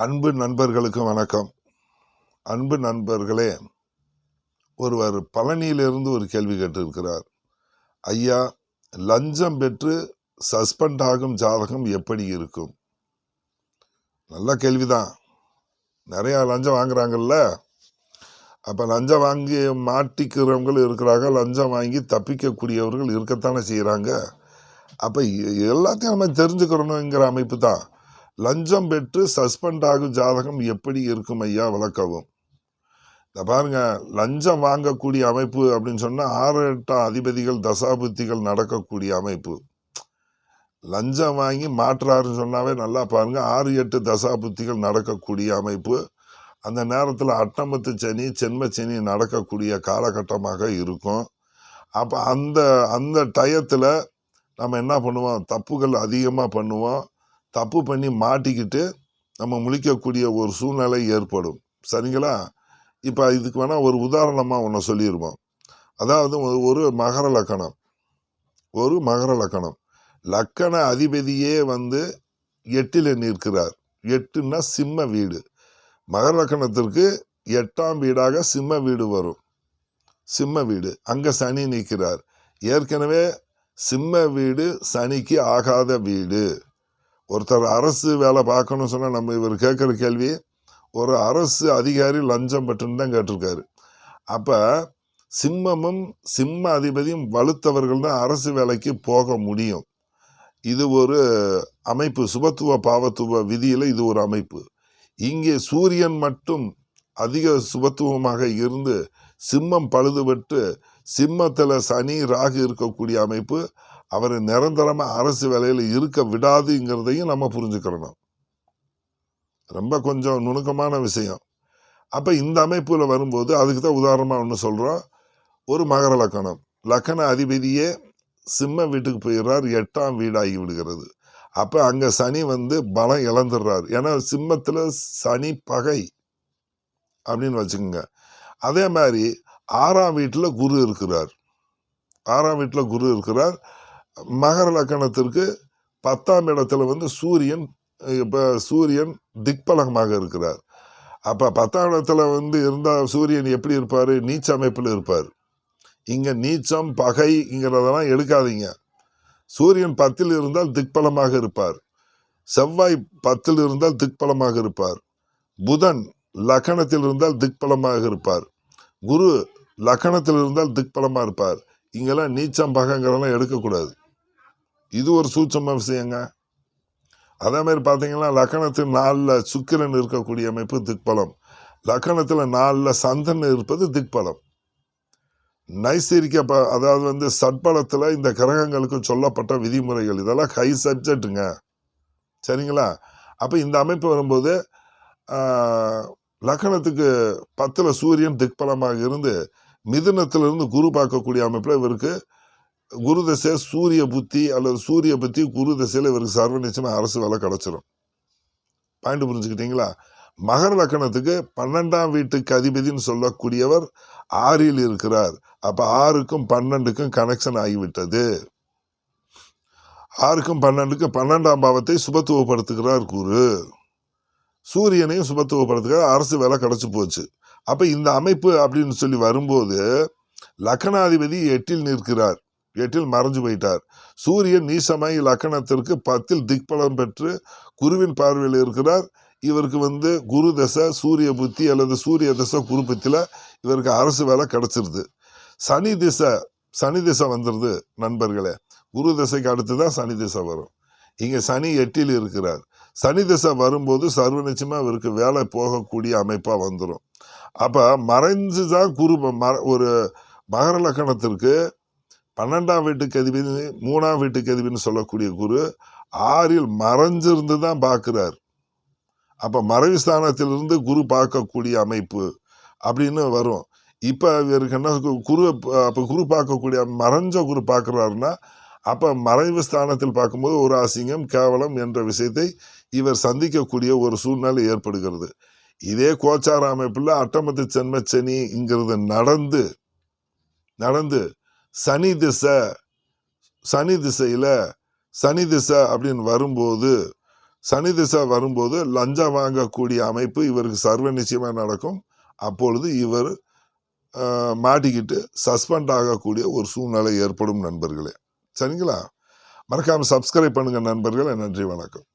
அன்பு நண்பர்களுக்கு வணக்கம். அன்பு நண்பர்களே, ஒருவர் பழனியிலிருந்து ஒரு கேள்வி கேட்டிருக்கிறார். ஐயா, லஞ்சம் பெற்று சஸ்பெண்ட் ஆகும் ஜாதகம் எப்படி இருக்கும்? நல்ல கேள்விதான். நிறைய லஞ்சம் வாங்குறாங்கல்ல, அப்ப லஞ்சம் வாங்கி மாட்டிக்கிறவங்களும் இருக்கிறாங்க, லஞ்சம் வாங்கி தப்பிக்கக்கூடியவர்கள் இருக்கத்தானே செய்யறாங்க. அப்ப எல்லாத்தையும் நம்ம தெரிஞ்சுக்கிறோங்கிற அமைப்பு தான். லஞ்சம் பெற்று சஸ்பெண்ட் ஆகும் ஜாதகம் எப்படி இருக்கும் ஐயா, விளக்கவும். இந்த பாருங்க, லஞ்சம் வாங்கக்கூடிய அமைப்பு அப்படின்னு சொன்னா 6-8 அதிபதிகள் தசாபுத்திகள் நடக்கக்கூடிய அமைப்பு. லஞ்சம் வாங்கி மாற்றாருன்னு சொன்னாவே நல்லா பாருங்க, 6-8 தசாபுத்திகள் நடக்கக்கூடிய அமைப்பு. அந்த நேரத்தில் அட்டமத்து சனி சென்ம சனி நடக்கக்கூடிய காலகட்டமாக இருக்கும். அப்போ அந்த அந்த டயத்தில் நம்ம என்ன பண்ணுவோம், தப்புகள் அதிகமாக பண்ணுவோம். தப்பு பண்ணி மாட்டிக்கிட்டு நம்ம முழிக்கக்கூடிய ஒரு சூழ்நிலை ஏற்படும். சரிங்களா? இப்போ இதுக்கு வேணால் ஒரு உதாரணமாக ஒன்று சொல்லிடுவோம். அதாவது ஒரு மகர லக்கணம் லக்கண அதிபதியே 8ல் நிற்கிறார். 8ன்னா சிம்ம வீடு. மகர லக்கணத்திற்கு 8ஆம் வீடாக சிம்ம வீடு வரும். சிம்ம வீடு அங்கே சனி நிற்கிறார். ஏற்கனவே சிம்ம வீடு சனிக்கு ஆகாத வீடு. ஒருத்தர் அரசு வேலை பார்க்கணும்னு சொன்னால் நம்ம இவர் கேட்குற கேள்வி, ஒரு அரசு அதிகாரி லஞ்சம் பெற்றுன்னு தான் கேட்டிருக்காரு. அப்போ சிம்மமும் சிம்ம அதிபதியும் வலுத்தவர்கள் தான் அரசு வேலைக்கு போக முடியும். இது ஒரு அமைப்பு, சுபத்துவ பாவத்துவ விதியில் இது ஒரு அமைப்பு. இங்கே சூரியன் மட்டும் அதிக சுபத்துவமாக இருந்து சிம்மம் பழுதுபட்டு சிம்மத்தில் சனி ராகு இருக்கக்கூடிய அமைப்பு அவரை நிரந்தரமாக அரசு வேலையில் இருக்க விடாதுங்கிறதையும் நம்ம புரிஞ்சுக்கிறணும். ரொம்ப கொஞ்சம் நுணுக்கமான விஷயம். அப்போ இந்த அமைப்பில் வரும்போது அதுக்கு தான் உதாரணமாக ஒன்று சொல்கிறோம். ஒரு மகர லக்கண அதிபதியே சிம்ம வீட்டுக்கு போயிடுறார், 8ஆம் வீடாகி விடுகிறது. அப்போ அங்கே சனி பலம் இழந்துடுறார். ஏன்னா சிம்மத்தில் சனி பகை அப்படின்னு வச்சுக்கோங்க. அதே மாதிரி 6ஆம் வீட்டில் குரு இருக்கிறார். 6ஆம் வீட்டில் குரு இருக்கிறார். மகர லக்கணத்திற்கு 10ஆம் இடத்துல சூரியன், இப்போ சூரியன் திக்பலகமாக இருக்கிறார். அப்போ 10ஆம் இடத்துல இருந்தால் சூரியன் எப்படி இருப்பார்? நீச்ச அமைப்பில் இருப்பார். இங்கே நீச்சம் பகைங்கிறதெல்லாம் எடுக்காதீங்க. சூரியன் 10ல் இருந்தால் திக்பலமாக இருப்பார். செவ்வாய் 10ல் இருந்தால் திக்பலமாக இருப்பார். புதன் லக்கணத்தில் இருந்தால் திக்பலமாக இருப்பார். குரு லக்கணத்தில் இருந்தால் திக்பலமாக இருப்பார். இங்கெல்லாம் நீச்சம் பகைங்கிறதெல்லாம் எடுக்கக்கூடாது. இது ஒரு சூட்சம விஷயங்க. அதே மாதிரி பார்த்தீங்கன்னா லக்கணத்தில் 4ல் சுக்கிரன் இருக்கக்கூடிய அமைப்பு திக்பலம். லக்கணத்தில் 4ல் சந்திரன் இருப்பது திக்பலம். நைசீரிக்க அதாவது சட்பலத்தில் இந்த கிரகங்களுக்கு சொல்லப்பட்ட விதிமுறைகள் இதெல்லாம் ஹை சப்ஜெக்டுங்க. சரிங்களா? அப்போ இந்த அமைப்பு வரும்போது லக்கணத்துக்கு 10ல் சூரியன் திக்பலமாக இருந்து மிதுனத்திலிருந்து குரு பார்க்கக்கூடிய அமைப்பில் இவருக்கு குரு தசை சூரிய புத்தி அல்லது சூரிய புத்தி குரு தசையில் இவருக்கு சர்வ நிச்சயமாக அரசு வேலை கிடச்சிரும். பாயிண்ட் புரிஞ்சுக்கிட்டீங்களா? மகர லக்கணத்துக்கு 12ஆம் வீட்டுக்கு அதிபதினு சொல்லக்கூடியவர் 6ல் இருக்கிறார். அப்போ 6க்கும் 12க்கும் கனெக்ஷன் ஆகிவிட்டது. 6க்கும் 12க்கும் 12ஆம் பாவத்தை சுபத்துவப்படுத்துகிறார் குரு. சூரியனையும் சுபத்துவப்படுத்துகிறார். அரசு வேலை கிடச்சி போச்சு. அப்போ இந்த அமைப்பு அப்படின்னு சொல்லி வரும்போது லக்கணாதிபதி 8ல் நிற்கிறார். 8ல் மறைஞ்சு போயிட்டார். சூரியன் நீசமாய் லக்கணத்திற்கு 10ல் திக்பலம் பெற்று குருவின் பார்வையில் இருக்கிறார். இவருக்கு குரு தசை சூரிய புத்தி அல்லது சூரிய தசை குரு புத்தியில் இவருக்கு அரசு வேலை கிடச்சிருது. சனி திசை வந்துடுது நண்பர்களே. குரு தசைக்கு அடுத்து தான் சனி திசை வரும். இங்கே சனி 8ல் இருக்கிறார். சனி திசை வரும்போது சர்வ நிச்சயமாக இவருக்கு வேலை போகக்கூடிய அமைப்பாக வந்துடும். அப்போ மறைஞ்சு தான் குரு ஒரு மகர லக்கணத்திற்கு 12ஆம் வீட்டுக்கு அதிபதி 3ஆம் வீட்டுக்கு அதிபதினு சொல்லக்கூடிய குரு 6ல் மறைஞ்சிருந்து தான் பார்க்கிறார். அப்போ மறைவு ஸ்தானத்திலிருந்து குரு பார்க்கக்கூடிய அமைப்பு அப்படின்னு வரும். இப்போ இவருக்கு என்ன குரு, அப்போ குரு பார்க்கக்கூடிய மறைஞ்ச குரு பார்க்குறாருன்னா அப்போ மறைவு ஸ்தானத்தில் பார்க்கும்போது ஒரு அசிங்கம் கேவலம் என்ற விஷயத்தை இவர் சந்திக்கக்கூடிய ஒரு சூழ்நிலை ஏற்படுகிறது. இதே கோச்சார அமைப்பில் அட்டமத்து சென்ம சனிங்கிறது நடந்து சனி திசையில் சனி திசை அப்படின்னு வரும்போது சனி திசை வரும்போது லஞ்சம் வாங்கக்கூடிய அமைப்பு இவருக்கு சர்வ நிச்சயமாக நடக்கும். அப்பொழுது இவர் மாட்டிக்கிட்டு சஸ்பெண்ட் ஆகக்கூடிய ஒரு சூழ்நிலை ஏற்படும் நண்பர்களே. சரிங்களா? மறக்காமல் சப்ஸ்கிரைப் பண்ணுங்கள் நண்பர்களே. நன்றி, வணக்கம்.